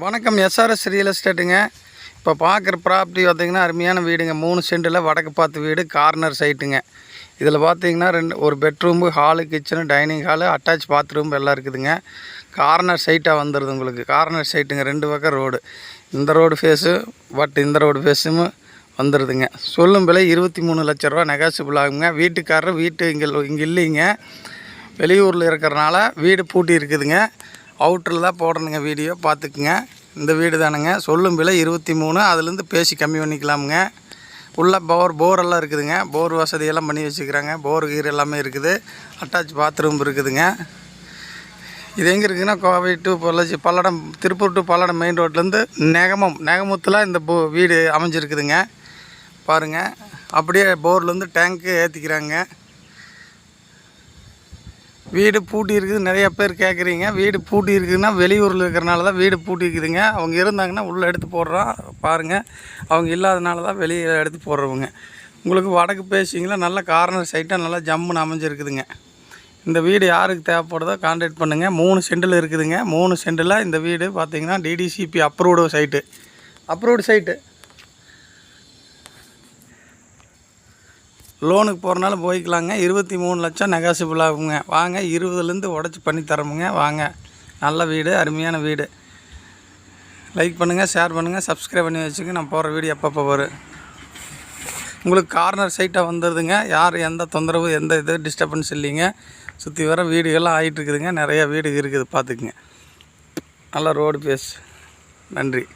வணக்கம். SRS real எஸ்டேட்டுங்க. இப்போ பார்க்குற ப்ராப்பர்ட்டி பார்த்திங்கன்னா அருமையான வீடுங்க. 3 சென்டில் வடக்கு பார்த்து வீடு, கார்னர் சைட்டுங்க. இதில் பார்த்திங்கன்னா ஒரு bedroom, hall, kitchen, dining hall, attach bathroom எல்லாம் இருக்குதுங்க. கார்னர் சைட்டாக வந்துடுது உங்களுக்கு. கார்னர் சைட்டுங்க. 2 பக்கம் ரோடு. இந்த ரோடு ஃபேஸு இந்த ரோடு ஃபேஸும் வந்துடுதுங்க. சொல்லும் விலை 23 லட்ச ரூபா நெகாசிபிள் ஆகுங்க. வீட்டுக்காரர் இங்கே இல்லைங்க, வெளியூரில் இருக்கிறனால வீடு பூட்டி இருக்குதுங்க. அவுட்டரில் தான் போடணுங்க. வீடியோ பார்த்துக்குங்க. இந்த வீடு தானுங்க. சொல்லும் விலை 23. அதுலேருந்து பேசி கம்மி பண்ணிக்கலாமுங்க. உள்ள போரெல்லாம் இருக்குதுங்க. போர் வசதியெல்லாம் பண்ணி வச்சுக்கிறாங்க. போர் கீர் எல்லாமே இருக்குது. அட்டாச் பாத்ரூம் இருக்குதுங்க. இது எங்கே இருக்குதுன்னா, Kovai to Pollachi, Palladam, Tiruppur to Palladam main ரோட்லேருந்து நேகமுத்தில் இந்த வீடு அமைஞ்சிருக்குதுங்க. பாருங்கள், அப்படியே போர்லேருந்து டேங்க்கு ஏற்றிக்கிறாங்க. வீடு பூட்டி இருக்குது. நிறையா பேர் கேட்குறீங்க. வீடு பூட்டி இருக்குதுன்னா வெளியூரில் இருக்கிறனால தான் வீடு பூட்டி இருக்குதுங்க. அவங்க இருந்தாங்கன்னா உள்ளே எடுத்து போடுறோம். பாருங்கள், அவங்க இல்லாதனால தான் வெளியே எடுத்து போடுறவங்க. உங்களுக்கு வடக்கு பேசிங்களா, நல்ல கார்னர் சைட்டாக நல்லா ஜம்முன்னு அமைஞ்சிருக்குதுங்க. இந்த வீடு யாருக்கு தேவைப்படுதோ கான்டாக்ட் பண்ணுங்கள். 3 சென்டில் இருக்குதுங்க. 3 சென்டில் இந்த வீடு பார்த்திங்கன்னா டிடிசிபி அப்ரூவ்டு சைட்டு. லோனுக்கு போகிறனால போய்க்கலாங்க. 23 லட்சம் நெகாசிபிள் ஆகுங்க. வாங்க, 20லேருந்து உடச்சி பண்ணி தரோமுங்க. வாங்க, நல்ல வீடு, அருமையான வீடு. லைக் பண்ணுங்கள், ஷேர் பண்ணுங்கள், சப்ஸ்கிரைப் பண்ணி வச்சுங்க. நான் போகிற வீடியோ அப்பப்போ வரும். உங்களுக்கு கார்னர் சைட்டாக வந்துடுதுங்க. யார் எந்த தொந்தரவு, எந்த இது டிஸ்டர்பன்ஸ் இல்லைங்க. சுற்றி வர வீடுகள்லாம் ஆகிட்டுருக்குதுங்க. நிறையா வீடு இருக்குது, பார்த்துக்குங்க. நல்ல ரோடு பேஸ். நன்றி.